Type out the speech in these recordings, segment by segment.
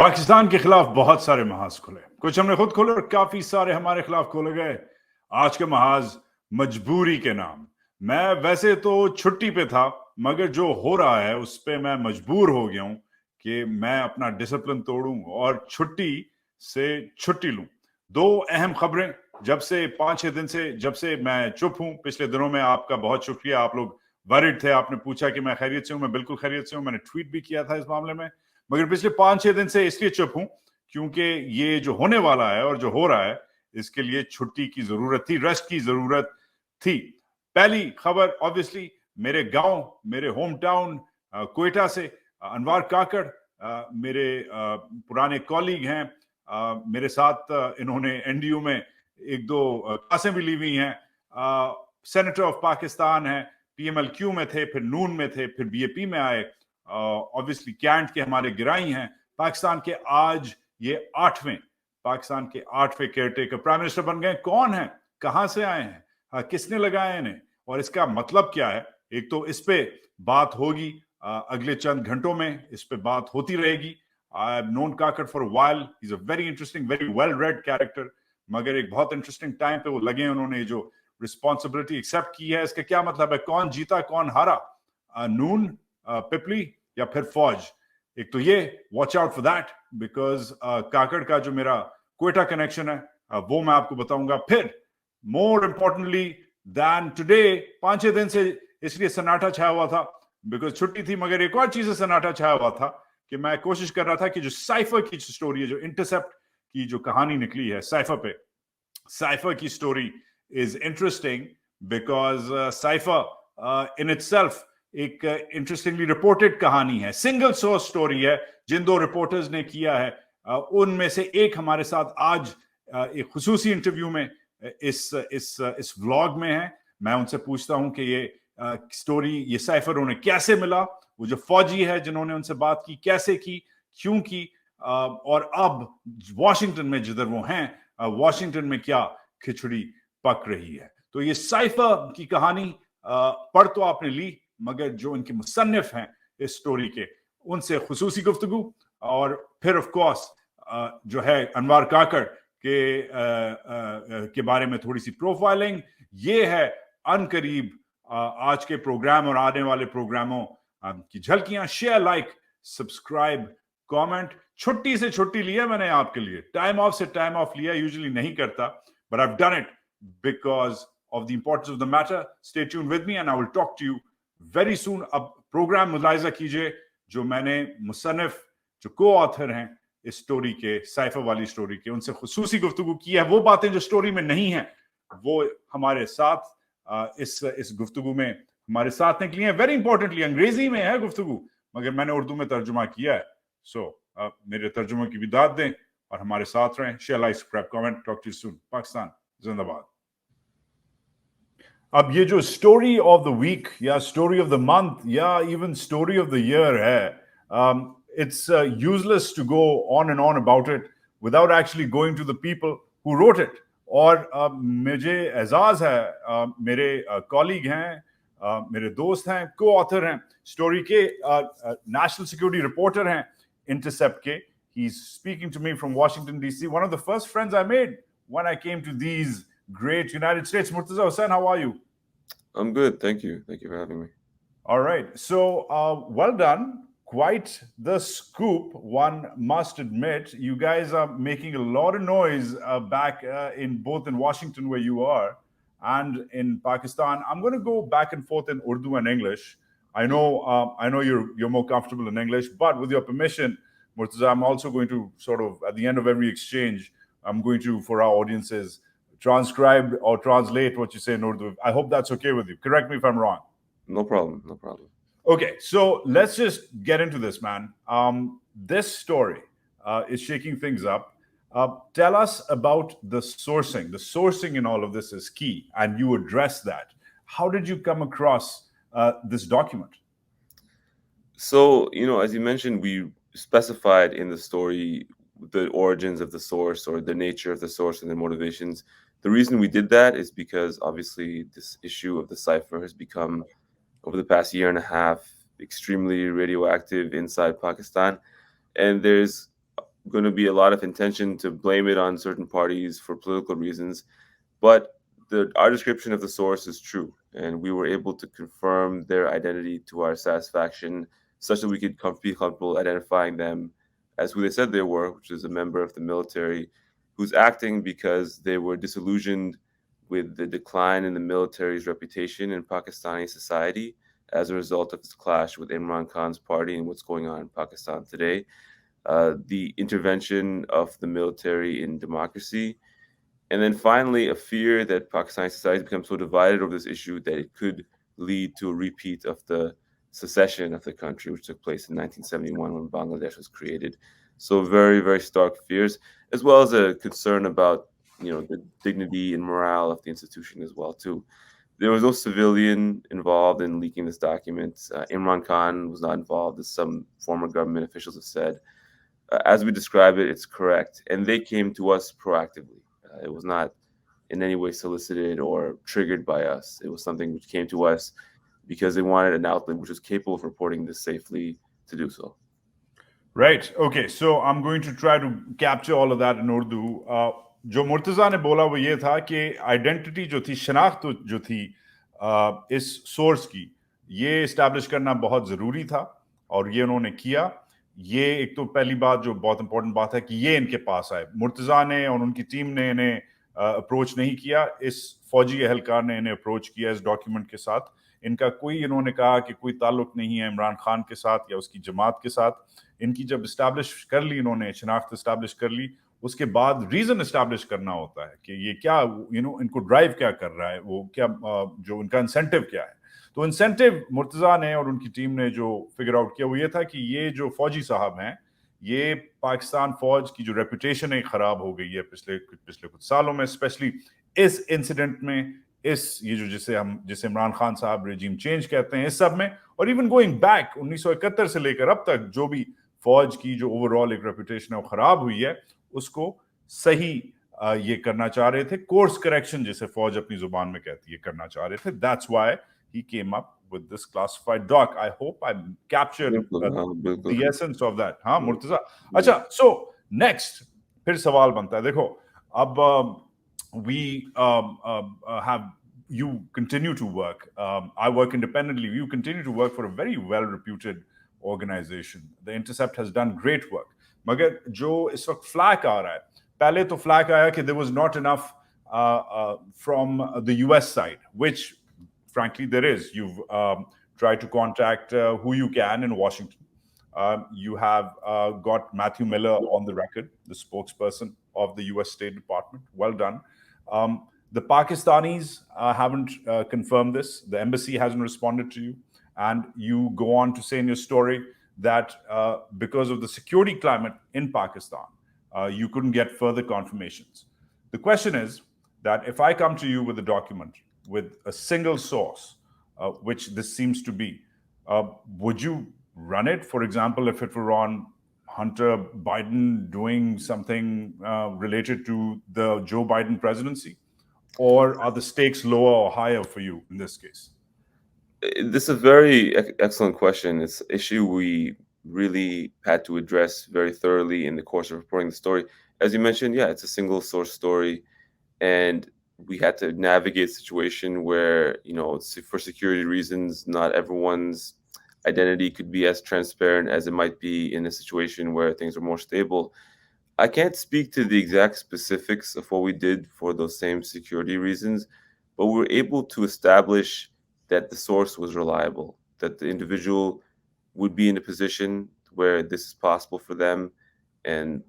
पाकिस्तान के खिलाफ बहुत सारे महाज खुले, कुछ हमने खुद खोले और काफी सारे हमारे खिलाफ खोले गए। आज के महाज मजबूरी के नाम। मैं वैसे तो छुट्टी पे था, मगर जो हो रहा है उस पे मैं मजबूर हो गया हूं कि मैं अपना डिसिप्लिन तोड़ूं और छुट्टी से छुट्टी लूं। दो अहम खबरें जब से 5-6 दिन से जब से मैं चुप हूं। पिछले दिनों में आपका बहुत शुक्रिया, आप लोग वरीड थे, आपने पूछा कि मैं खैरियत से हूं। मैं बिल्कुल खैरियत से हूं, मैंने ट्वीट भी किया था इस मामले में। मगर पिछले 5-6 दिन से इसलिए चुप हूं क्योंकि ये जो होने वाला है और जो हो रहा है इसके लिए छुट्टी की जरूरत थी, रेस्ट की जरूरत थी। पहली खबर ऑब्वियसली मेरे गांव, मेरे होम टाउन कोयटा से अनवार काकड़, मेरे पुराने कॉलीग हैं, मेरे साथ इन्होंने एनडीयू में 1-2 क्लासें भी ली हुई हैं, सेनेटर ऑफ पाकिस्तान है, पीएमएलक्यू में थे, फिर नून में थे, फिर बीएपी में आए, ऑब्वियसली कैंट के हमारे गिराई हैं। पाकिस्तान के आज ये 8वें केयरटेकर प्राइम मिनिस्टर बन गए। कौन है, कहां से आए हैं, किसने लगाए इन्हें और इसका मतलब क्या है? एक तो इस पे बात होगी अगले चंद घंटों में, इस पे बात होती रहेगी। I have known Kakar for a while, he is a very interesting, very well read character, मगर एक बहुत इंटरेस्टिंग टाइम पे वो लगे। उन्होंने जो रिस्पॉन्सिबिलिटी एक्सेप्ट की है, इसका क्या मतलब है, कौन जीता कौन हारा, नून, पिपली या फिर फौज? एक तो ये watch out for that, because Kakar का जो मेरा कोयटा कनेक्शन है वो मैं आपको बताऊंगा। फिर मोर इंपॉर्टेंटली दैन टुडे, 5-6 दिन से इसलिए सन्नाटा छाया हुआ था बिकॉज छुट्टी थी, मगर एक और चीज से सन्नाटा छाया हुआ था कि मैं कोशिश कर रहा था कि जो साइफर की स्टोरी है, जो इंटरसेप्ट की जो कहानी निकली है साइफर पे, साइफर की story is interesting because cipher in itself एक इंटरेस्टिंगली रिपोर्टेड कहानी है, सिंगल सोर्स स्टोरी है, जिन 2 रिपोर्टर्स ने किया है उनमें से एक हमारे साथ आज एक खुसूसी इंटरव्यू में इस व्लॉग में है। मैं उनसे पूछता हूं कि ये स्टोरी, ये साइफर उन्हें कैसे मिला, वो जो फौजी है जिन्होंने उनसे बात की कैसे की, क्यों की, और अब वॉशिंगटन में जिधर वो हैं, वॉशिंगटन में क्या खिचड़ी पक रही है। तो ये साइफर की कहानी पढ़ तो आपने ली, मगर जो इनके मुसन्निफ हैं इस स्टोरी के, उनसे खुसूसी गुफ्तगू, और फिर ऑफ कोर्स जो है अनवार काकड़ के बारे में थोड़ी सी प्रोफाइलिंग। ये है अनकरीब आज के प्रोग्राम और आने वाले प्रोग्रामों की झलकियां। Share, like, subscribe, comment. छुट्टी से छुट्टी लिया मैंने आपके लिए, टाइम ऑफ से टाइम ऑफ लिया, यूजुअली नहीं करता, but I have done it because of the importance of the matter. Stay tuned with me and I will talk to you very soon. अब प्रोग्राम मुलाहिजा कीजिए जो मैंने मुसन्निफ, जो को-ऑथर हैं इस स्टोरी के, साइफर वाली स्टोरी के, उनसे खुसूसी गुफ्तगू की है। वो बातें जो स्टोरी में नहीं है वो हमारे साथ इस गुफ्तगू में हमारे साथ निकली है। वेरी इंपॉर्टेंटली अंग्रेजी में है गुफ्तगू, मगर मैंने उर्दू में तर्जुमा किया है। सो मेरे तर्जुमे की भी दाद दें और हमारे साथ रहें। Share, like, subscribe, comment. Talk to you soon. Pakistan जिंदाबाद। अब ये जो स्टोरी ऑफ द वीक या स्टोरी ऑफ द मंथ या even story of the year है, it's useless to go on and on about it without actually going to the people who wrote it. और मुझे एजाज है, मेरे colleague हैं, मेरे दोस्त हैं, को-ऑथर हैं स्टोरी के, नेशनल सिक्योरिटी रिपोर्टर हैं इंटरसेप्ट के. He's speaking to me from Washington DC. One of the first friends I made when I came to these great United States. Murtaza Hussain, how are you? I'm good, thank you. Thank you for having me. All right. So, well done. Quite the scoop, one must admit. You guys are making a lot of noise back in Washington, where you are, and in Pakistan. I'm going to go back and forth in Urdu and English. I know you're more comfortable in English, but with your permission, Murtaza, I'm also going to sort of, at the end of every exchange, I'm going to, for our audiences, transcribe or translate what you say in Urdu. I hope that's okay with you. Correct me if I'm wrong. No problem, no problem. Okay, so let's just get into this, man. This story is shaking things up. Tell us about the sourcing. The sourcing in all of this is key, and you address that. How did you come across this document? So, as you mentioned, we specified in the story the origins of the source or the nature of the source and the motivations. The reason we did that is because obviously this issue of the cipher has become, over the past year and a half, extremely radioactive inside Pakistan. And there's going to be a lot of intention to blame it on certain parties for political reasons, but our description of the source is true, and we were able to confirm their identity to our satisfaction, such that we could be comfortable identifying them as who they said they were, which is a member of the military who's acting because they were disillusioned with the decline in the military's reputation in Pakistani society as a result of its clash with Imran Khan's party and what's going on in Pakistan today. The intervention of the military in democracy, and then finally, a fear that Pakistani society has become so divided over this issue that it could lead to a repeat of the secession of the country, which took place in 1971 when Bangladesh was created. So very, very stark fears, as well as a concern about the dignity and morale of the institution as well too. There was no civilian involved in leaking this document. Imran Khan was not involved, as some former government officials have said. As we describe it, it's correct, and they came to us proactively. It was not in any way solicited or triggered by us. It was something which came to us because they wanted an outlet which was capable of reporting this safely to do so. Right. Okay. So I'm going to try to capture all of that in Urdu. जो मुर्तज़ा ने बोला वो ये था कि identity जो थी, शनाख्त जो थी इस सोर्स की, ये इस्टेब्लिश करना बहुत ज़रूरी था और ये उन्होंने किया. ये एक तो पहली बात जो बहुत इंपॉर्टेंट बात है कि ये इनके पास आए. मुर्तज़ा ने और उनकी टीम ने इन्हें अप्रोच नहीं किया, इस फौजी एहलकार ने इन्हें अप्रोच किया इस डॉक्यूमेंट के साथ. इनका कोई, इन्होंने कहा कि कोई ताल्लुक नहीं है इमरान खान के साथ या उसकी जमात के साथ. इनकी जब इस्टेब्लिश कर ली, इन्होंने शनाख्त इस्टेब्लिश कर ली, उसके बाद रीजन इस्टेब्लिश करना होता है कि ये क्या, इनको ड्राइव क्या कर रहा है, वो क्या, जो इनका इंसेंटिव क्या है. तो इंसेंटिव मुर्तज़ा ने और उनकी टीम ने जो फिगर आउट किया वो ये था कि ये जो फौजी साहब हैं, ये पाकिस्तान फौज की जो रेपुटेशन है खराब हो गई है पिछले कुछ सालों में, स्पेशली इस इंसिडेंट में, ये जो जिसे इमरान खान साहब रेजिम चेंज कहते हैं, इस सब में, और इवन गोइंग बैक 1971 से लेकर अब तक जो भी फौज की जो ओवरऑल एक रेपुटेशन है वो खराब हुई है, उसको सही ये करना चाह रहे थे. कोर्स करेक्शन जिसे फौज अपनी जुबान में कहती है, करना चाह रहे थे. That's why he came up with this classified doc. I hope I captured the essence of that. हाँ मुर्तज़ा. अच्छा, so next फिर सवाल बनता है. देखो अब we have, you continue to work. I work independently. You continue to work for a very well-reputed organization. The Intercept has done great work. मगर जो इस वक्त फ्लैक आ रहा है, पहले तो फ्लैक आया कि there was not enough from the US side, which frankly there is. You've tried to contact who you can in Washington. You have got Matthew Miller on the record, the spokesperson of the US State Department. Well done. The Pakistanis haven't confirmed this. The embassy hasn't responded to you. And you go on to say in your story that because of the security climate in Pakistan, you couldn't get further confirmations. The question is that if I come to you with a document with a single source, which this seems to be, would you run it? For example, if it were on Hunter Biden doing something related to the Joe Biden presidency? Or are the stakes lower or higher for you in this case? This is a very excellent question. It's an issue we really had to address very thoroughly in the course of reporting the story. As you mentioned, yeah, it's a single source story. And we had to navigate a situation where, for security reasons, not everyone's identity could be as transparent as it might be in a situation where things are more stable. I can't speak to the exact specifics of what we did for those same security reasons, but we were able to establish that the source was reliable, that the individual would be in a position where this is possible for them and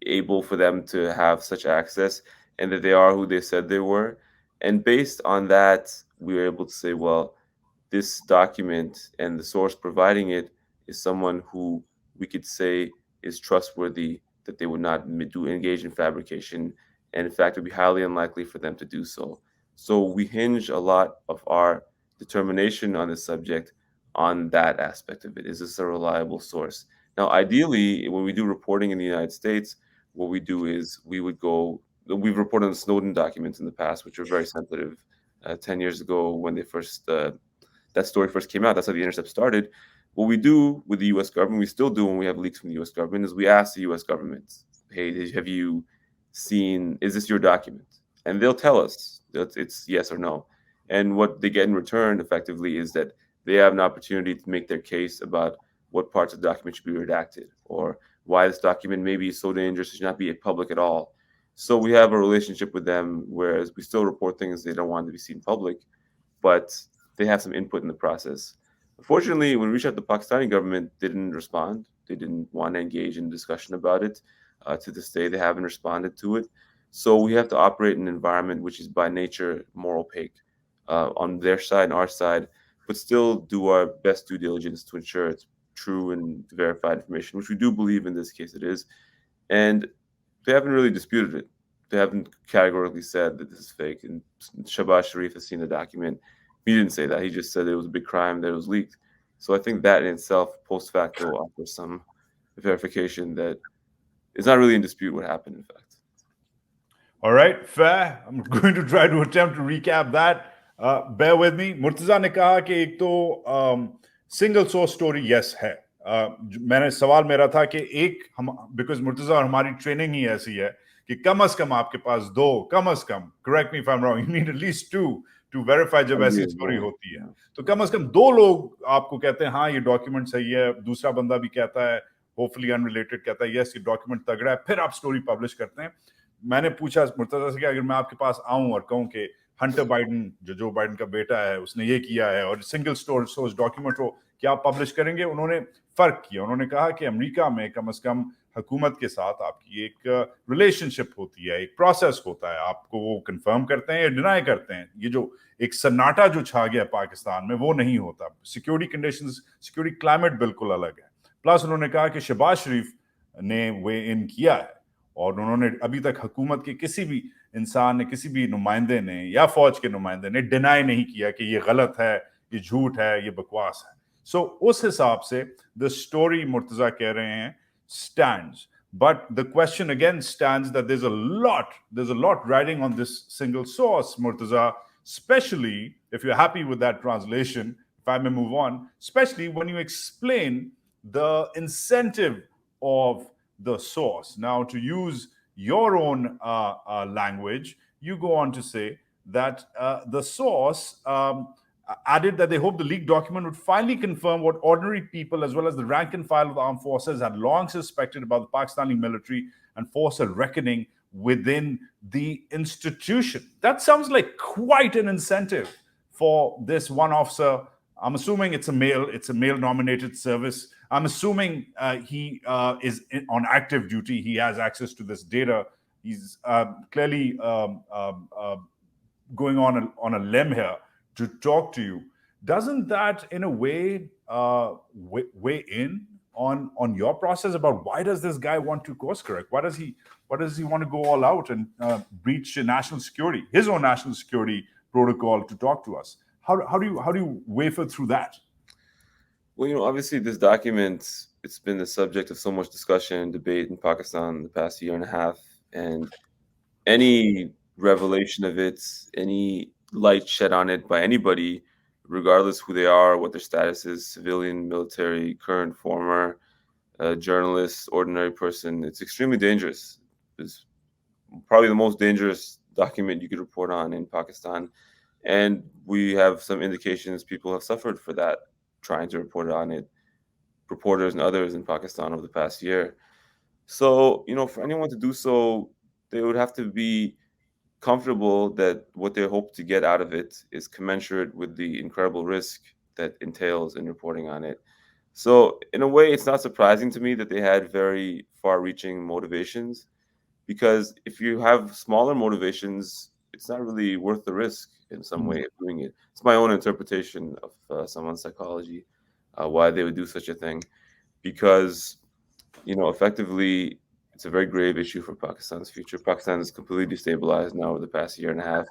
able for them to have such access, and that they are who they said they were. And based on that, we were able to say, well, this document and the source providing it is someone who we could say is trustworthy, that they would not engage in fabrication, and in fact, it would be highly unlikely for them to do so. So we hinge a lot of our determination on this subject on that aspect of it. Is this a reliable source? Now, ideally, when we do reporting in the United States, what we do is we've reported on Snowden documents in the past, which were very sensitive. 10 years ago, when they that story first came out, that's how the Intercept started. What we do with the U.S. government, we still do when we have leaks from the U.S. government, is we ask the U.S. government, hey, have you seen, is this your document? And they'll tell us that it's yes or no. And what they get in return, effectively, is that they have an opportunity to make their case about what parts of the document should be redacted, or why this document may be so dangerous it should not be public at all. So we have a relationship with them, whereas we still report things they don't want to be seen public, but they have some input in the process. Unfortunately, when we reached out, the Pakistani government didn't respond. They didn't want to engage in discussion about it. To this day, they haven't responded to it. So we have to operate in an environment which is by nature more opaque on their side and our side, but still do our best due diligence to ensure it's true and verified information, which we do believe in this case it is. And they haven't really disputed it. They haven't categorically said that this is fake. And Shahbaz Sharif has seen the document. He didn't say that. He just said it was a big crime, that it was leaked. So I think that in itself, post facto, offers some verification that it's not really in dispute what happened, in fact. All right, fair. I'm going to try to attempt to recap that. Bear with me. Murtaza ने कहा कि एक तो single source story yes है. मैंने सवाल मेरा था कि एक हम बिकॉज मुर्तजा और हमारी ट्रेनिंग ही ऐसी है कि कम से कम आपके पास दो, कम से कम, correct me if I am wrong, you need at least two to verify जब ऐसी स्टोरी होती है. तो कम से कम दो लोग आपको कहते हैं हाँ ये डॉक्यूमेंट सही है, दूसरा बंदा भी कहता है होपफुली अनरिलेटेड कहता है यस ये डॉक्यूमेंट तगड़ा है, फिर आप स्टोरी पब्लिश करते हैं. मैंने पूछा मुर्तजा से कि अगर मैं आपके पास आऊं और कहूं कि हंटर बाइडन जो बाइडन का बेटा है उसने ये किया है और सिंगल सोर्स डॉक्यूमेंट हो, क्या आप पब्लिश करेंगे? उन्होंने फर्क किया. उन्होंने कहा कि अमेरिका में कम से कम हुकूमत के साथ आपकी एक रिलेशनशिप होती है, एक प्रोसेस होता है, आपको वो कंफर्म करते हैं या डिनाई करते हैं. ये जो एक सन्नाटा जो छा गया पाकिस्तान में वो नहीं होता. सिक्योरिटी कंडीशंस, सिक्योरिटी क्लाइमेट बिल्कुल अलग है. प्लस उन्होंने कहा कि शहबाज शरीफ ने वे इन किया है और उन्होंने अभी तक हुकूमत के किसी भी इंसान ने, किसी भी नुमाइंदे ने या फौज के नुमाइंदे ने डिनाई नहीं किया कि ये गलत है, ये झूठ है, ये बकवास है. सो उस हिसाब से द स्टोरी मुर्तजा कह रहे हैं stands. But the question again stands that there's a lot riding on this single source, Murtaza, especially if you're happy with that translation, if I may move on, especially when you explain the incentive of the source. Now, to use your own language, you go on to say that the source added that they hope the leaked document would finally confirm what ordinary people as well as the rank and file of the armed forces had long suspected about the Pakistani military and force a reckoning within the institution. That sounds like quite an incentive for this one officer. I'm assuming it's a male nominated service. I'm assuming he is on active duty. He has access to this data. He's clearly going on a limb here to talk to you. Doesn't that in a way weigh in on your process about why does this guy want to course correct? Why does he want to go all out and breach national security, his own national security protocol to talk to us? How do you wafer through that? Well, obviously this document, it's been the subject of so much discussion and debate in Pakistan the past year and a half, and any revelation of it, any light shed on it by anybody, regardless who they are, what their status is, civilian, military, current, former, journalist, ordinary person, it's extremely dangerous. It's probably the most dangerous document you could report on in Pakistan. And we have some indications people have suffered for that, trying to report on it, reporters and others in Pakistan over the past year. So, for anyone to do so, they would have to be comfortable that what they hope to get out of it is commensurate with the incredible risk that entails in reporting on it. So in a way, it's not surprising to me that they had very far-reaching motivations, because if you have smaller motivations, it's not really worth the risk in some way of doing it. It's my own interpretation of someone's psychology, why they would do such a thing, because, effectively, it's a very grave issue for Pakistan's future. Pakistan is completely destabilized now over the past year and a half.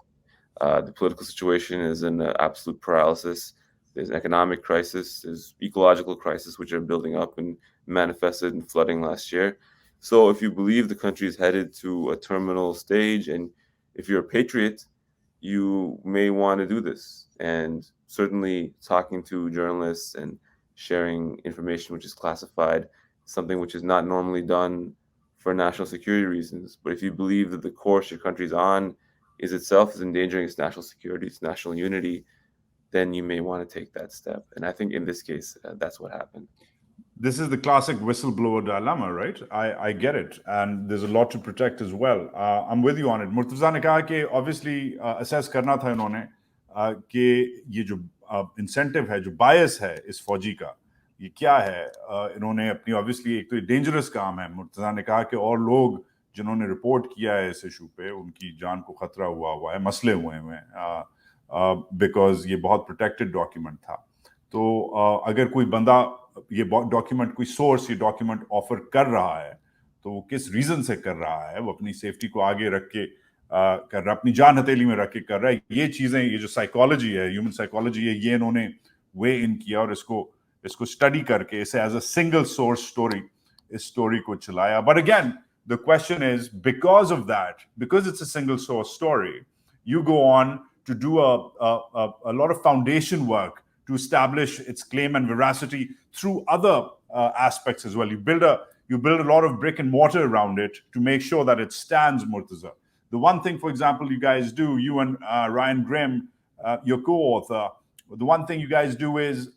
The political situation is in absolute paralysis. There's an economic crisis. There's ecological crisis, which are building up and manifested in flooding last year. So if you believe the country is headed to a terminal stage, and if you're a patriot, you may want to do this. And certainly talking to journalists and sharing information which is classified, something which is not normally done for national security reasons. But if you believe that the course your country is on is itself is endangering its national security, its national unity, then you may want to take that step. And I think in this case, that's what happened. This is the classic whistleblower dilemma, right? I get it. And there's a lot to protect as well. I'm with you on it. Murtaza ne kaha कि obviously assess करना था इन्होंने कि ये जो incentive है, जो bias है इस फौजी का, ये क्या है? इन्होंने अपनी obviously एक तो dangerous काम है. मुर्तजा ने कहा कि और लोग जिन्होंने रिपोर्ट किया है इस इशू पे, उनकी जान को खतरा हुआ है, मसले हुए हैं, बिकॉज ये बहुत प्रोटेक्टेड डॉक्यूमेंट था. तो अगर कोई बंदा ये डॉक्यूमेंट, कोई सोर्स ये डॉक्यूमेंट ऑफर कर रहा है, तो वो किस रीजन से कर रहा है? वो अपनी सेफ्टी को आगे रख के कर रहा है, अपनी जान हथेली में रख के कर रहा है. ये चीजें, ये जो साइकोलॉजी है, ह्यूमन साइकोलॉजी है, ये इन्होंने वे इन किया और इसको स्टडी करके इसे as a single source story, इस स्टोरी को चलाया. But again the question is, because of that, because it's a single source story, you go on to do a lot of foundation work to establish its claim and veracity through other aspects as well. You build a lot of brick and mortar around it to make sure that it stands, Murtaza. The one thing, for example, you guys do, you and Ryan Grimm, your co-author, the one thing you guys do is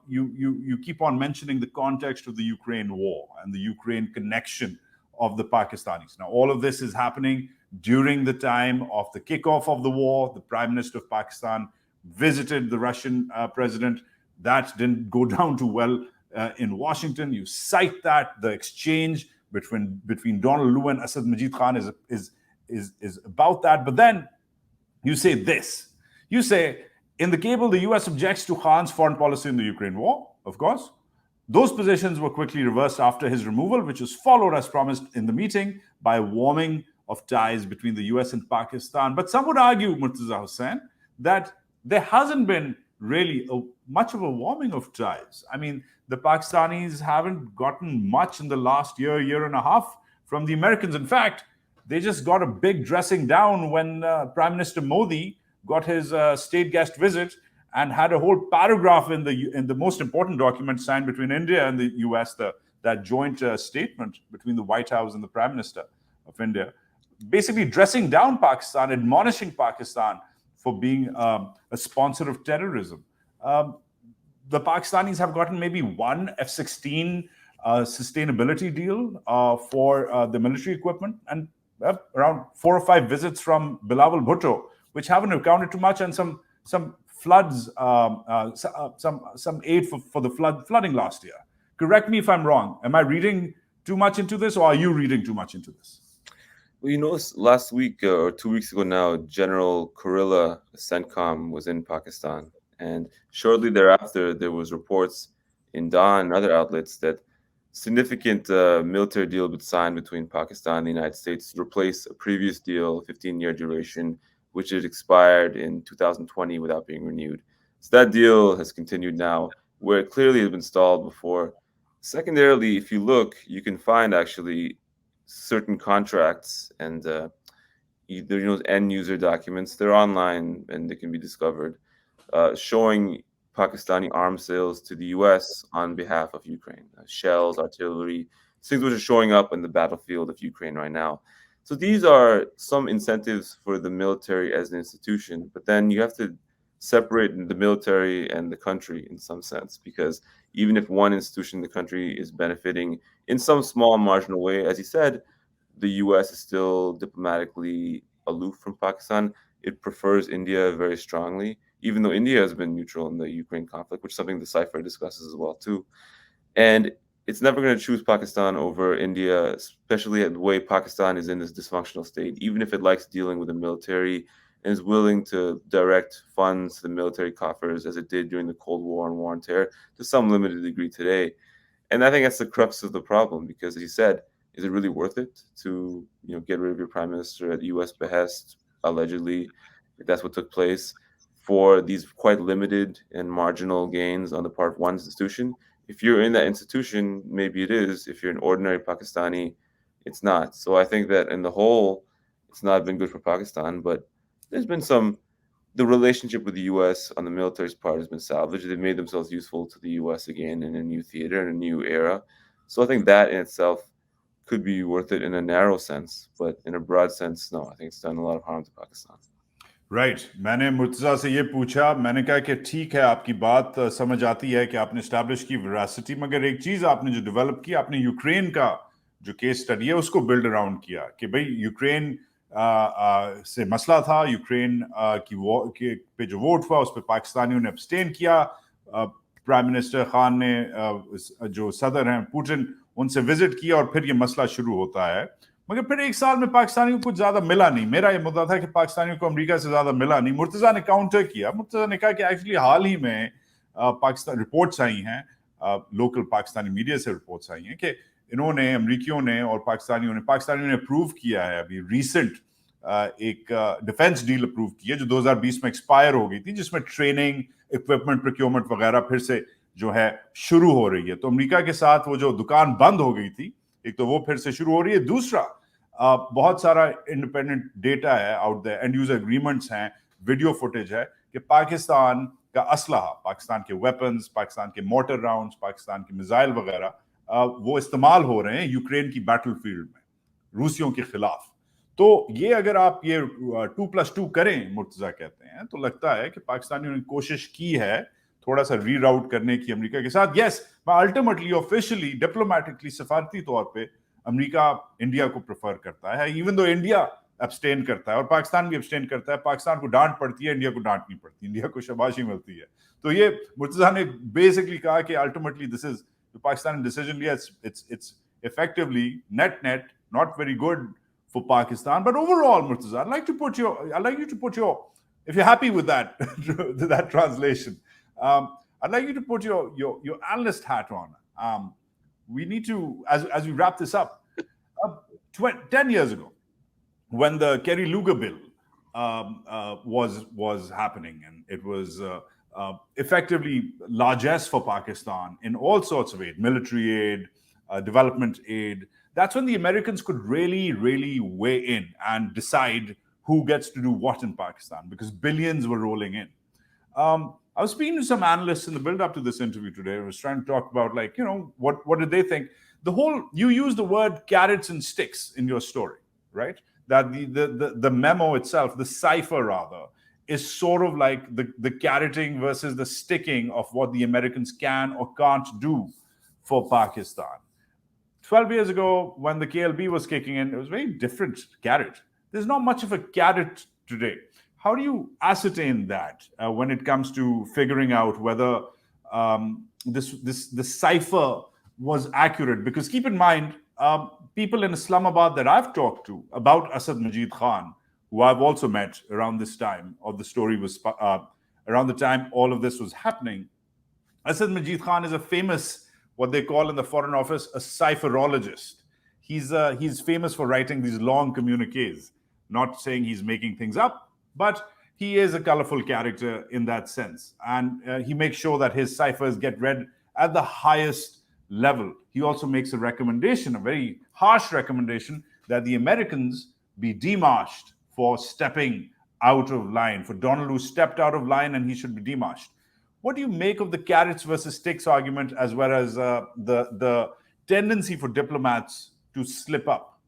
you keep on mentioning the context of the Ukraine war and the Ukraine connection of the Pakistanis. Now, all of this is happening during the time of the kickoff of the war. The Prime Minister of Pakistan visited the Russian president. That didn't go down too well in Washington. You cite that. The exchange between Donald Lu and Asad Majid Khan is about that. But then you say this. You say, in the cable, the US objects to Khan's foreign policy in the Ukraine war, of course. Those positions were quickly reversed after his removal, which was followed, as promised in the meeting, by a warming of ties between the US and Pakistan. But some would argue, Murtaza Hussain, that there hasn't been really much of a warming of ties. I mean, the Pakistanis haven't gotten much in the last year and a half from the Americans. In fact, they just got a big dressing down when Prime Minister Modi got his state guest visit and had a whole paragraph in the most important document signed between India and the US, that joint statement between the White House and the Prime Minister of India, basically dressing down Pakistan, admonishing Pakistan for being a sponsor of terrorism. The Pakistanis have gotten maybe one F-16 sustainability deal for the military equipment, and around 4 or 5 visits from Bilawal Bhutto, which haven't accounted too much, and some floods, some aid for the flooding last year. Correct me if I'm wrong. Am I reading too much into this, or are you reading too much into this? Well, you know, last week or 2 weeks ago now, General Kurilla, CENTCOM, was in Pakistan. And shortly thereafter, there was reports in Dawn and other outlets that significant military deal had been signed between Pakistan and the United States to replace a previous deal, 15-year duration, which had expired in 2020 without being renewed. So that deal has continued now, where it clearly has been stalled before. Secondarily, if you look, you can find actually certain contracts and end user documents. They're online and they can be discovered, showing Pakistani arms sales to the US on behalf of Ukraine. Shells, artillery, things which are showing up in the battlefield of Ukraine right now. So these are some incentives for the military as an institution, but then you have to separate the military and the country in some sense, because even if one institution in the country is benefiting in some small marginal way, as you said, the US is still diplomatically aloof from Pakistan. It prefers India very strongly, even though India has been neutral in the Ukraine conflict, which is something the Cipher discusses as well too. And it's never going to choose Pakistan over India, especially the way Pakistan is in this dysfunctional state, even if it likes dealing with the military and is willing to direct funds to the military coffers as it did during the Cold War and War on Terror to some limited degree today. And I think that's the crux of the problem, because as you said, is it really worth it to get rid of your prime minister at U.S. behest, allegedly, if that's what took place, for these quite limited and marginal gains on the part of one institution? If you're in that institution, maybe it is. If you're an ordinary Pakistani, it's not. So I think that in the whole, it's not been good for Pakistan, but there's been some the relationship with the U.S. on the military's part has been salvaged. They've made themselves useful to the U.S. again in a new theater, in a new era. So I think that in itself could be worth it in a narrow sense, but in a broad sense, no. I think it's done a lot of harm to Pakistan. Right मैंने मुर्तज़ा से ये पूछा, मैंने कहा कि ठीक है आपकी बात समझ आती है कि आपने इस्टेब्लिश की वेरासिटी, मगर एक चीज़ आपने जो डेवलप की, आपने यूक्रेन का जो केस स्टडी है उसको बिल्ड अराउंड किया कि भाई यूक्रेन से मसला था, यूक्रेन की पे जो वोट हुआ उस पर पाकिस्तानियों ने अब्सटेन किया, प्राइम मिनिस्टर खान ने जो सदर हैं पुतिन उनसे विजिट किया और फिर ये मसला शुरू होता है। मगर फिर एक साल में पाकिस्तानियों को कुछ ज्यादा मिला नहीं। मेरा ये मुद्दा था कि पाकिस्तानियों को अमेरिका से ज्यादा मिला नहीं। मुर्तजा ने काउंटर किया, मुर्तजा ने कहा कि एक्चुअली हाल ही में पाकिस्तान रिपोर्ट्स आई हैं, लोकल पाकिस्तानी मीडिया से रिपोर्ट्स आई हैं कि इन्होंने अमेरिकियों ने और पाकिस्तानियों ने अप्रूव किया है अभी रिसेंट एक डिफेंस डील अप्रूव की है जो 2020 में एक्सपायर हो गई थी, जिसमें ट्रेनिंग, इक्विपमेंट, प्रोक्योरमेंट वगैरह फिर से जो है शुरू हो रही है। तो अमेरिका के साथ वो जो दुकान बंद हो गई थी, एक तो वो फिर से शुरू हो रही है, दूसरा बहुत सारा इंडिपेंडेंट डेटा है out there, and user agreements हैं, वीडियो फुटेज है कि पाकिस्तान का असलहा, पाकिस्तान के वेपन्स, पाकिस्तान के मोटर राउंड्स, पाकिस्तान के मिसाइल वगैरह वो इस्तेमाल हो रहे हैं यूक्रेन की बैटलफील्ड में रूसियों के खिलाफ। तो ये अगर आप ये 2+2 करें, मुर्तजा कहते हैं, तो लगता है कि पाकिस्तानियों ने कोशिश की है थोड़ा सा रीराउट करने की अमेरिका के साथ। यस, अल्टीमेटली ऑफिशियली डिप्लोमेटिकली सफारती तौर पे अमेरिका इंडिया को प्रेफर करता है, इवन दो इंडिया अब्सटेन करता है और पाकिस्तान भी अब्सटेन करता है। पाकिस्तान को डांट पड़ती है, इंडिया को डांट नहीं पड़ती, इंडिया को शाबाशी मिलती है। तो ये मुर्तजा ने बेसिकली कहा कि ultimately this is the Pakistan decision लिया, it's effectively net not very good for Pakistan, but overall, Murtaza, I'd like you to put your, if you're happy with that that translation, I'd like you to put your analyst hat on. We need to, as we wrap this up, 10 years ago, when the Kerry Lugar bill was happening, and it was effectively largesse for Pakistan in all sorts of aid, military aid, development aid. That's when the Americans could really weigh in and decide who gets to do what in Pakistan, because billions were rolling in. I was speaking to some analysts in the build-up to this interview today. I was trying to talk about, like, you know, what did they think? You use the word carrots and sticks in your story, right? That the memo itself, the cipher rather, is sort of like the carroting versus the sticking of what the Americans can or can't do for Pakistan. 12 years ago, when the KLB was kicking in, it was a very different carrot. There's not much of a carrot today. How do you ascertain that when it comes to figuring out whether this cipher was accurate? Because keep in mind, people in Islamabad that I've talked to about Asad Majid Khan, who I've also met around this time, or the story was around the time all of this was happening. Asad Majid Khan is a famous, what they call in the Foreign Office, a cipherologist. He's famous for writing these long communiques. Not saying he's making things up, but he is a colorful character in that sense. And he makes sure that his ciphers get read at the highest level. He also makes a recommendation, a very harsh recommendation, that the Americans be demarched for stepping out of line, for Donald, who stepped out of line, and he should be demarched. What do you make of the carrots versus sticks argument, as well as the tendency for diplomats to slip up?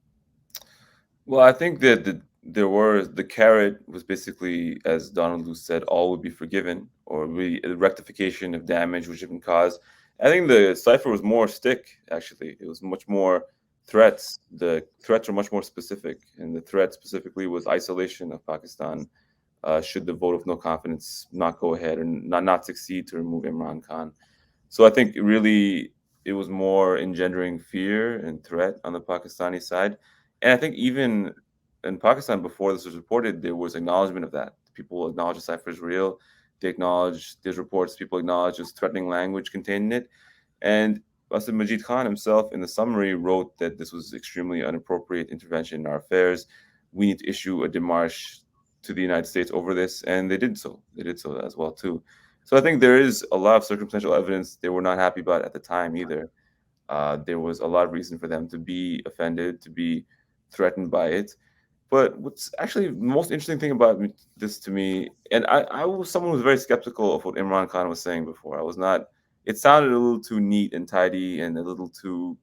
Well, I think that the carrot was basically, as Donald Lu said, all would be forgiven, or really a rectification of damage which had been caused. I think the cipher was more stick, actually. It was much more threats. The threats were much more specific, and the threat specifically was isolation of Pakistan should the vote of no confidence not go ahead or not succeed to remove Imran Khan. So I think really it was more engendering fear and threat on the Pakistani side. And I think even in Pakistan, before this was reported, there was acknowledgement of that. People acknowledge the cipher is real. They acknowledge there's reports, people acknowledge there's threatening language contained in it. And Asad Majid Khan himself, in the summary, wrote that this was extremely inappropriate intervention in our affairs. We need to issue a démarche to the United States over this, and they did so. They did so as well, too. So I think there is a lot of circumstantial evidence they were not happy about at the time either. There was a lot of reason for them to be offended, to be threatened by it. But what's actually the most interesting thing about this to me, and I was someone who was very skeptical of what Imran Khan was saying before. I was not. It sounded a little too neat and tidy, and a little too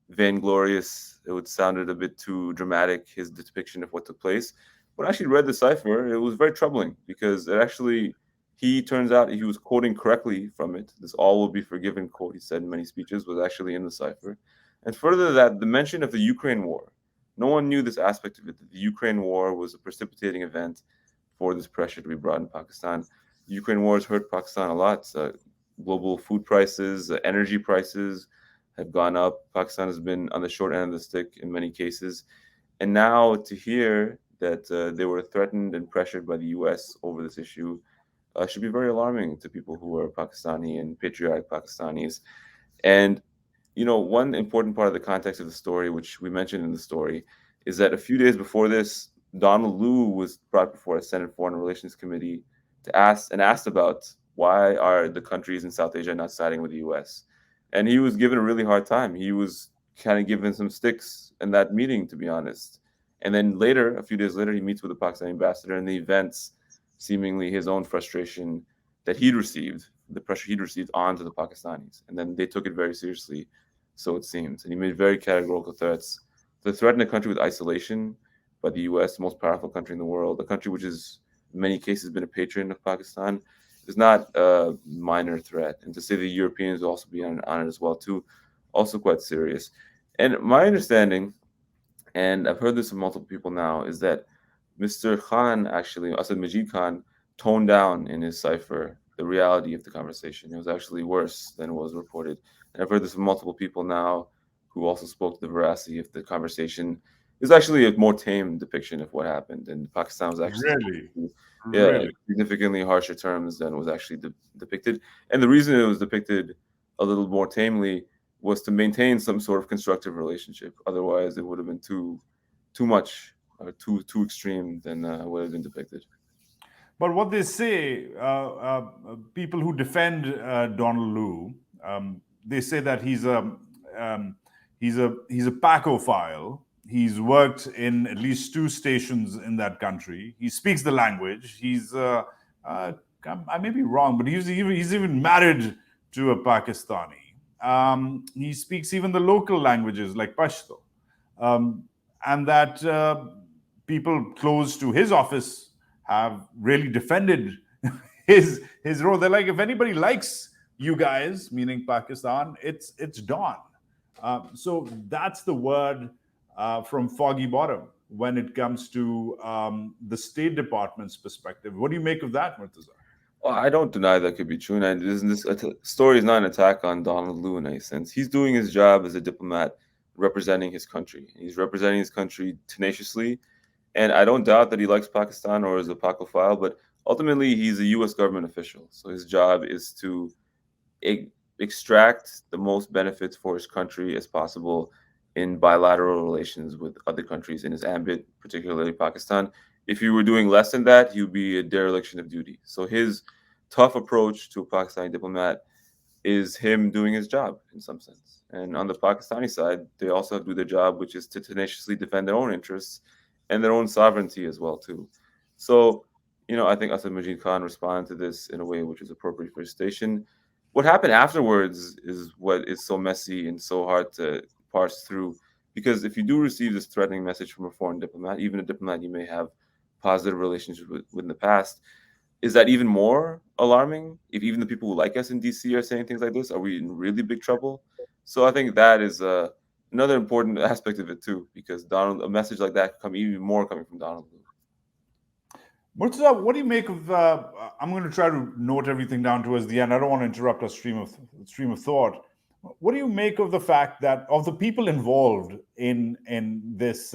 vainglorious. It sounded a bit too dramatic, his depiction of what took place. When I actually read the cipher, it was very troubling because it actually, he turns out he was quoting correctly from it. This all will be forgiven quote he said in many speeches was actually in the cipher. And further that, the mention of the Ukraine war, no one knew this aspect of it, that the Ukraine war was a precipitating event for this pressure to be brought in Pakistan. The Ukraine war has hurt Pakistan a lot. Global food prices, energy prices, have gone up. Pakistan has been on the short end of the stick in many cases. And now to hear that they were threatened and pressured by the US over this issue should be very alarming to people who are Pakistani and patriotic Pakistanis. And, you know, one important part of the context of the story, which we mentioned in the story, is that a few days before this, Donald Lu was brought before a Senate Foreign Relations Committee to asked about why are the countries in South Asia not siding with the US. And he was given a really hard time. He was kind of given some sticks in that meeting, to be honest. And then later, a few days later, he meets with the Pakistani ambassador, and the events, seemingly his own frustration that he'd received, the pressure he'd received onto the Pakistanis. And then they took it very seriously, so it seems. And he made very categorical threats to threaten a country with isolation by the US, the most powerful country in the world, a country which has, in many cases, been a patron of Pakistan, is not a minor threat. And to say the Europeans will also be on it as well, too, also quite serious. And my understanding, and I've heard this from multiple people now, is that Mr. Khan, actually, Asad Majid Khan, toned down in his cipher the reality of the conversation. It was actually worse than was reported. And I've heard this from multiple people now who also spoke to the veracity of the conversation. It's actually a more tame depiction of what happened. And Pakistan was actually, Really? significantly harsher terms than was actually depicted. And the reason it was depicted a little more tamely was to maintain some sort of constructive relationship. Otherwise, it would have been too much or too extreme than what had been depicted. But what they say, people who defend Donald Lu, they say that he's a Pacophile. He's worked in at least 2 stations in that country. He speaks the language. I may be wrong, but he's even married to a Pakistani. He speaks even the local languages like Pashto, and that people close to his office have really defended his role. They're like, if anybody likes you guys, meaning Pakistan, it's Don. So that's the word from Foggy Bottom when it comes to the State Department's perspective. What do you make of that, Murtaza? Well, I don't deny that could be true. And this story is not an attack on Donald Lu in any sense. He's doing his job as a diplomat representing his country. He's representing his country tenaciously. And I don't doubt that he likes Pakistan or is a Pacophile, but ultimately he's a U.S. government official. So his job is to extract the most benefits for his country as possible in bilateral relations with other countries in his ambit, particularly Pakistan. If he were doing less than that, he would be a dereliction of duty. So his tough approach to a Pakistani diplomat is him doing his job in some sense. And on the Pakistani side, they also do their job, which is to tenaciously defend their own interests and their own sovereignty as well, too. So, you know, I think Asad Majid Khan responded to this in a way which is appropriate for his station. What happened afterwards is what is so messy and so hard to parse through. Because if you do receive this threatening message from a foreign diplomat, even a diplomat you may have positive relationships with in the past, is that even more alarming? If even the people who like us in DC are saying things like this, are we in really big trouble? So I think that is another important aspect of it too, because a message like that could come even more coming from Donald Lu. Murtaza, what do you make of? I'm going to try to note everything down towards the end. I don't want to interrupt our stream of thought. What do you make of the fact that of the people involved in this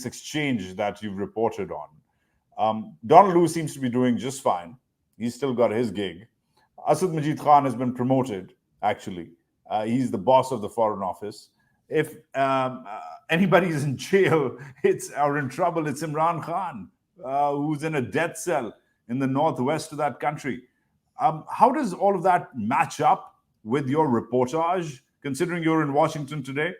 exchange that you've reported on? Donald Lu seems to be doing just fine. He's still got his gig. Asad Majid Khan has been promoted. Actually, he's the boss of the Foreign Office. If anybody's in jail, or in trouble, it's Imran Khan, who's in a death cell in the northwest of that country. How does all of that match up with your reportage, considering you're in Washington today,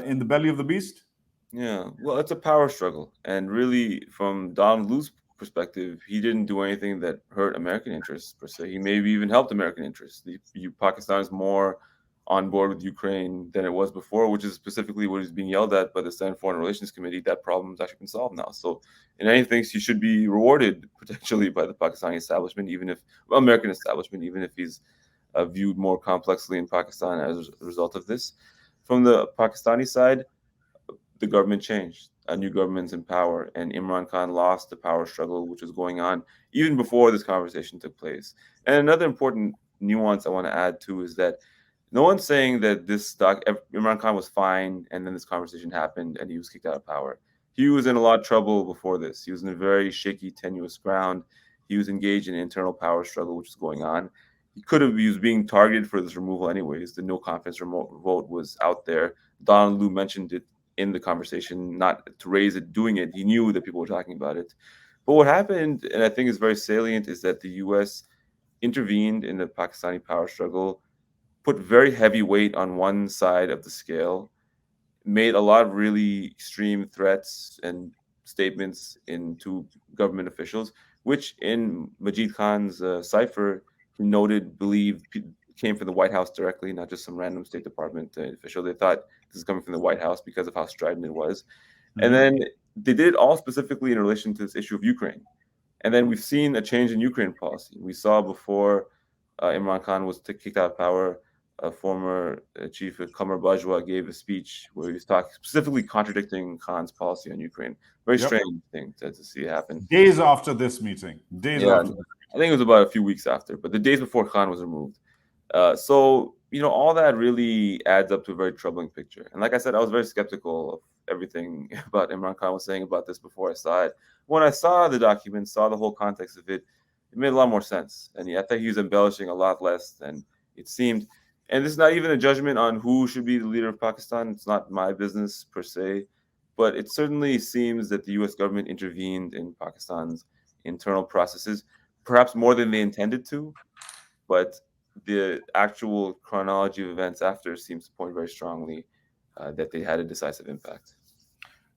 in the belly of the beast? Yeah, well, it's a power struggle. And really, from Donald Lu's perspective, he didn't do anything that hurt American interests per se. He maybe even helped American interests. Pakistan is more on board with Ukraine than it was before, which is specifically what is being yelled at by the Senate Foreign Relations Committee. That problem has actually been solved now. So, in any thinks he should be rewarded potentially by the Pakistani establishment, even if, well, American establishment, even if he's viewed more complexly in Pakistan as a result of this. From the Pakistani side, the government changed. A new government's in power, and Imran Khan lost the power struggle which was going on even before this conversation took place. And another important nuance I want to add too is that no one's saying that Imran Khan was fine and then this conversation happened and he was kicked out of power. He was in a lot of trouble before this. He was in a very shaky, tenuous ground. He was engaged in an internal power struggle which was going on. He was being targeted for this removal anyways. The no confidence vote was out there. Donald Lu mentioned it in the conversation, not to raise it, doing it. He knew that people were talking about it. But what happened, and I think is very salient, is that the US intervened in the Pakistani power struggle, put very heavy weight on one side of the scale, made a lot of really extreme threats and statements into government officials, which in Majid Khan's Cipher, he noted, came from the White House directly, not just some random State Department official. They thought this is coming from the White House because of how strident it was. And Mhm. then they did it all specifically in relation to this issue of Ukraine. And then we've seen a change in Ukraine policy. We saw before Imran Khan was kicked out of power, former chief Qamar Bajwa gave a speech where he was talking specifically contradicting Khan's policy on Ukraine. Very Yep. strange thing to see happen. Days after this meeting. Days Yeah, after this I think it was about a few weeks after, but the days before Khan was removed. So, all that really adds up to a very troubling picture. And like I said, I was very skeptical of everything about Imran Khan was saying about this before I saw it. When I saw the document, saw the whole context of it, it made a lot more sense. And I think he was embellishing a lot less than it seemed. And this is not even a judgment on who should be the leader of Pakistan. It's not my business per se. But it certainly seems that the US government intervened in Pakistan's internal processes, perhaps more than they intended to, but the actual chronology of events after seems to point very strongly that they had a decisive impact.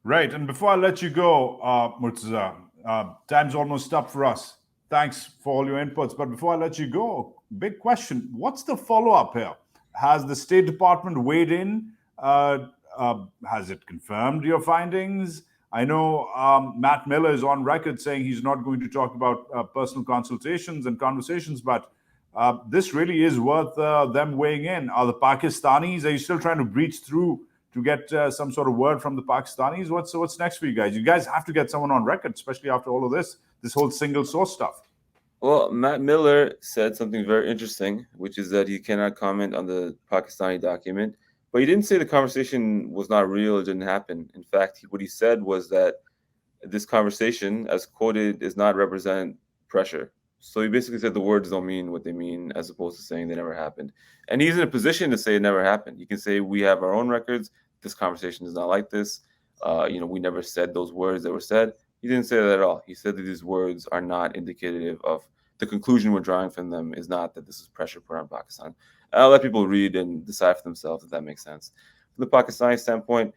Right. And before I let you go, Murtaza, time's almost up for us. Thanks for all your inputs. But before I let you go, big question. What's the follow up here? Has the State Department weighed in? Has it confirmed your findings? I know Matt Miller is on record saying he's not going to talk about personal consultations and conversations, but this really is worth them weighing in. Are the Pakistanis, are you still trying to breach through to get some sort of word from the Pakistanis? What's next for you guys? You guys have to get someone on record, especially after all of this whole single source stuff. Well, Matt Miller said something very interesting, which is that he cannot comment on the Pakistani document, but he didn't say the conversation was not real, it didn't happen. In fact, what he said was that this conversation, as quoted, does not represent pressure. So he basically said the words don't mean what they mean, as opposed to saying they never happened. And he's in a position to say it never happened. He can say we have our own records. This conversation is not like this. We never said those words that were said. He didn't say that at all. He said that these words are not indicative of the conclusion we're drawing from them is not that this is pressure put on Pakistan. I'll let people read and decide for themselves if that makes sense. From the Pakistani standpoint,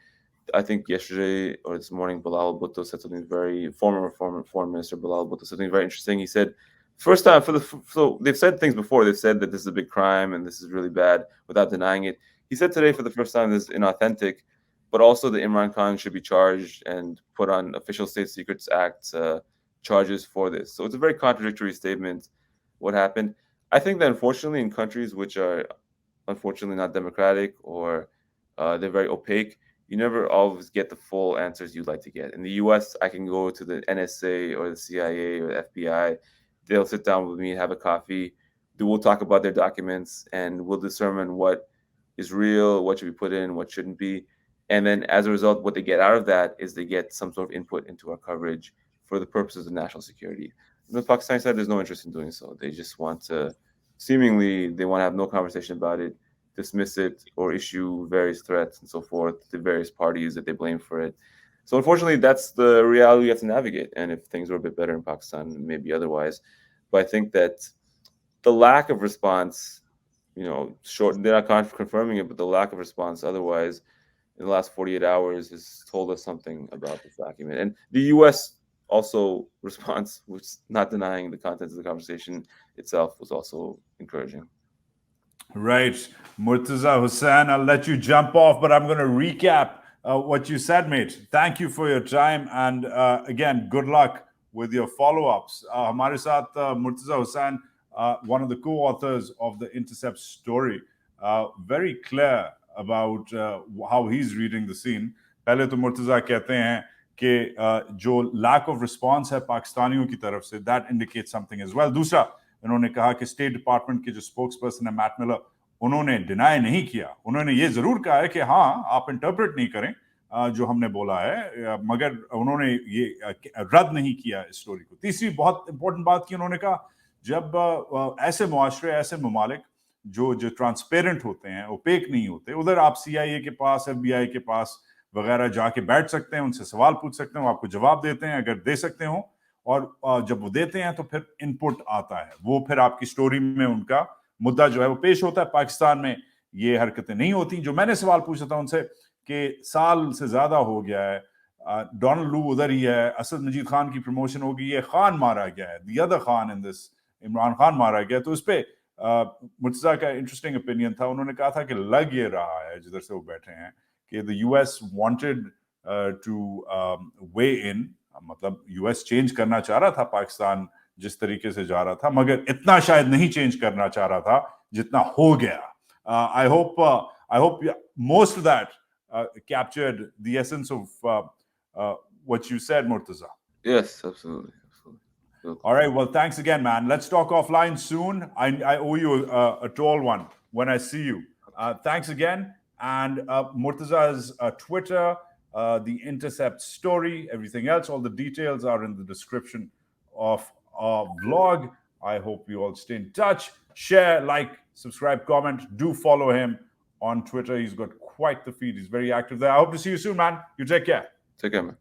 I think yesterday or this morning, Bilal Bhutto said something former foreign minister Bilal Bhutto said something very interesting. He said, first time so they've said things before. They've said that this is a big crime and this is really bad without denying it. He said today for the first time this is inauthentic, but also that Imran Khan should be charged and put on Official State Secrets Act charges for this. So it's a very contradictory statement. What happened? I think that unfortunately in countries which are unfortunately not democratic or they're very opaque, you never always get the full answers you'd like to get. In the US, I can go to the NSA or the CIA or the FBI. They'll sit down with me, have a coffee. We'll talk about their documents and we'll determine what is real, what should be put in, what shouldn't be. And then as a result, what they get out of that is they get some sort of input into our coverage for the purposes of national security. On the Pakistani side, there's no interest in doing so. They just want to, seemingly, they want to have no conversation about it, dismiss it, or issue various threats and so forth to various parties that they blame for it. So unfortunately, that's the reality we have to navigate. And if things were a bit better in Pakistan, maybe otherwise. But I think that the lack of response, they're not confirming it, but the lack of response otherwise in the last 48 hours has told us something about this document. And the US also response, which not denying the contents of the conversation itself, was also encouraging. Right. Murtaza Hussain, I'll let you jump off, but I'm going to recap what you said, mate. Thank you for your time. And again, good luck with your follow-ups. Hamare saath Murtaza Hussain, one of the co-authors of the Intercept story, very clear about how he's reading the scene. पहले तो Murtaza कहते हैं कि जो lack of response है पाकिस्तानियों की तरफ से, that indicates something as well. दूसरा, उन्होंने कहा कि स्टेट डिपार्टमेंट के जो स्पोक्स पर्सन है मैट मिलर, उन्होंने डिनाई नहीं किया. उन्होंने ये जरूर कहा है कि हाँ, आप इंटरप्रेट नहीं करें जो हमने बोला है, मगर उन्होंने ये रद्द नहीं किया इस स्टोरी को. तीसरी बहुत इंपॉर्टेंट बात की उन्होंने कहा, जब ऐसे मुआशरे, ऐसे ममालिक जो ट्रांसपेरेंट होते हैं, ओपेक नहीं होते, उधर आप CIA के पास, FBI के पास वगैरह जाके बैठ सकते हैं, उनसे सवाल पूछ सकते हैं, वो आपको जवाब देते हैं अगर दे सकते हो. और जब वो देते हैं तो फिर इनपुट आता है, वो फिर आपकी स्टोरी में उनका मुद्दा जो है वो पेश होता है. पाकिस्तान में ये हरकतें नहीं होती. जो मैंने सवाल पूछा था उनसे कि साल से ज्यादा हो गया है, डोनाल्ड लू उधर ही है, असद मजीद खान की प्रमोशन होगी, ये खान मारा गया है, the other Khan in this, Imran Khan मारा गया. तो उस पे मुर्तजा का इंटरेस्टिंग ओपिनियन था. उन्होंने कहा था कि लग ये रहा है जिधर से वो बैठे हैं कि the US wanted to weigh in, मतलब US चेंज करना चाह रहा था पाकिस्तान जिस तरीके से जा रहा था, मगर इतना शायद नहीं चेंज करना चाह रहा था जितना हो गया. I hope most of that captured the essence of what you said, Murtaza. Yes, absolutely. All right, well, thanks again, man. Let's talk offline soon. I owe you a tall one when I see you. Thanks again. And Murtaza's Twitter, the Intercept story, everything else, all the details are in the description of our vlog. I hope you all stay in touch. Share, like, subscribe, comment. Do follow him on Twitter. He's got quite the feed. He's very active there. I hope to see you soon, man. You take care. Take care, man.